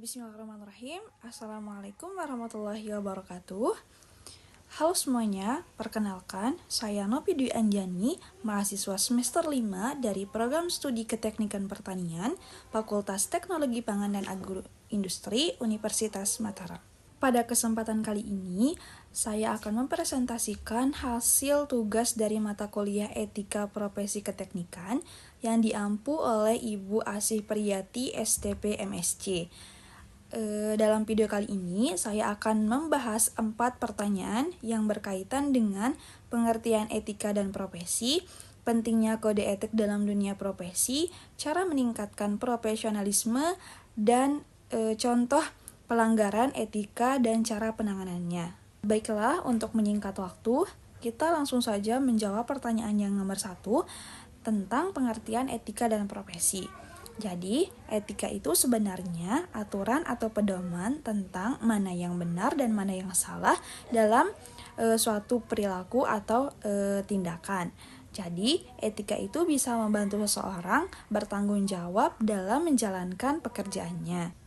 Bismillahirrahmanirrahim. Assalamualaikum warahmatullahi wabarakatuh. Halo semuanya, perkenalkan saya Nopi Dwi Anjani, mahasiswa semester 5 dari Program Studi Keteknikan Pertanian, Fakultas Teknologi Pangan dan Agroindustri, Universitas Mataram. Pada kesempatan kali ini, saya akan mempresentasikan hasil tugas dari mata kuliah Etika Profesi Keteknikan yang diampu oleh Ibu Asih Priyati STP MSc. Dalam video kali ini, saya akan membahas 4 pertanyaan yang berkaitan dengan pengertian etika dan profesi, pentingnya kode etik dalam dunia profesi, cara meningkatkan profesionalisme, dan contoh pelanggaran etika dan cara penanganannya. Baiklah, untuk menyingkat waktu, kita langsung saja menjawab pertanyaan yang nomor 1 tentang pengertian etika dan profesi. Jadi, etika itu sebenarnya aturan atau pedoman tentang mana yang benar dan mana yang salah dalam suatu perilaku atau tindakan. Jadi, etika itu bisa membantu seseorang bertanggung jawab dalam menjalankan pekerjaannya.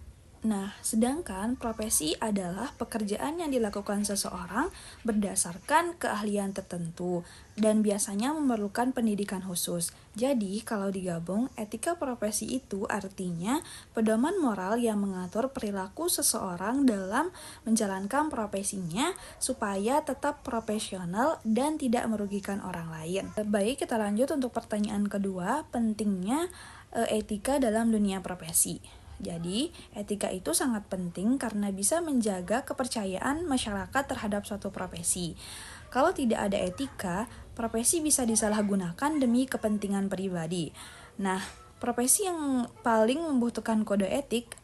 Nah, sedangkan profesi adalah pekerjaan yang dilakukan seseorang berdasarkan keahlian tertentu dan biasanya memerlukan pendidikan khusus. Jadi, kalau digabung, etika profesi itu artinya pedoman moral yang mengatur perilaku seseorang dalam menjalankan profesinya supaya tetap profesional dan tidak merugikan orang lain. Baik, kita lanjut untuk pertanyaan kedua, pentingnya etika dalam dunia profesi. Jadi, etika itu sangat penting karena bisa menjaga kepercayaan masyarakat terhadap suatu profesi. Kalau tidak ada etika, profesi bisa disalahgunakan demi kepentingan pribadi. Nah, profesi yang paling membutuhkan kode etik,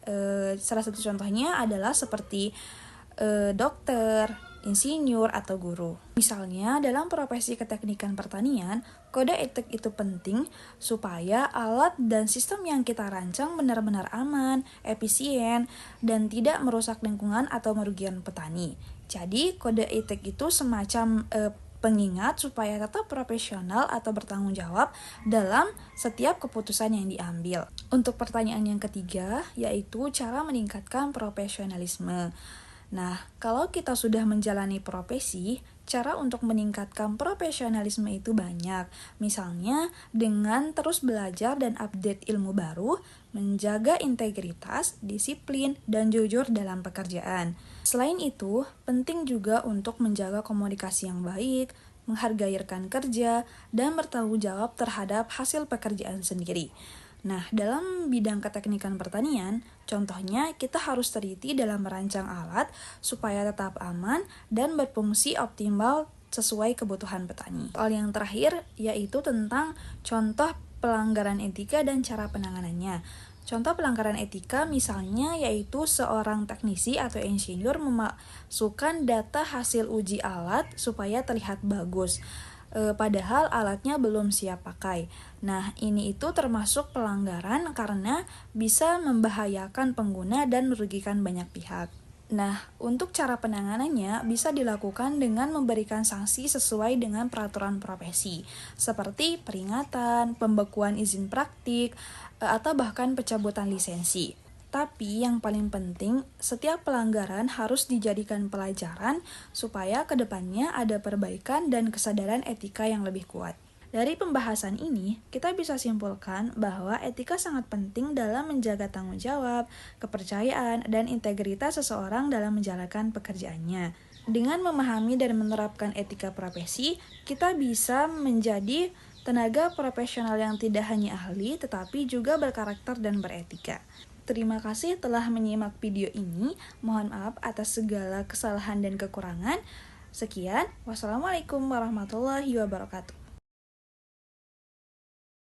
salah satu contohnya adalah seperti dokter, insinyur, atau guru. Misalnya, dalam profesi keteknikan pertanian, kode etik itu penting supaya alat dan sistem yang kita rancang benar-benar aman, efisien, dan tidak merusak lingkungan atau merugikan petani. Jadi, kode etik itu semacam pengingat supaya tetap profesional atau bertanggung jawab dalam setiap keputusan yang diambil. Untuk pertanyaan yang ketiga, yaitu cara meningkatkan profesionalisme. Nah, kalau kita sudah menjalani profesi, cara untuk meningkatkan profesionalisme itu banyak. Misalnya, dengan terus belajar dan update ilmu baru, menjaga integritas, disiplin, dan jujur dalam pekerjaan. Selain itu, penting juga untuk menjaga komunikasi yang baik, menghargai rekan kerja, dan bertanggung jawab terhadap hasil pekerjaan sendiri. Nah, dalam bidang keteknikan pertanian, contohnya kita harus teliti dalam merancang alat supaya tetap aman dan berfungsi optimal sesuai kebutuhan petani. Soal yang terakhir yaitu tentang contoh pelanggaran etika dan cara penanganannya. Contoh pelanggaran etika misalnya yaitu seorang teknisi atau insinyur memasukkan data hasil uji alat supaya terlihat bagus. Padahal alatnya belum siap pakai. Nah, ini itu termasuk pelanggaran karena bisa membahayakan pengguna dan merugikan banyak pihak. Nah, untuk cara penanganannya bisa dilakukan dengan memberikan sanksi sesuai dengan peraturan profesi, seperti peringatan, pembekuan izin praktik, atau bahkan pencabutan lisensi. Tapi yang paling penting, setiap pelanggaran harus dijadikan pelajaran supaya kedepannya ada perbaikan dan kesadaran etika yang lebih kuat. Dari pembahasan ini, kita bisa simpulkan bahwa etika sangat penting dalam menjaga tanggung jawab, kepercayaan, dan integritas seseorang dalam menjalankan pekerjaannya. Dengan memahami dan menerapkan etika profesi, kita bisa menjadi tenaga profesional yang tidak hanya ahli, tetapi juga berkarakter dan beretika. Terima kasih telah menyimak video ini. Mohon maaf atas segala kesalahan dan kekurangan. Sekian, wassalamualaikum warahmatullahi wabarakatuh.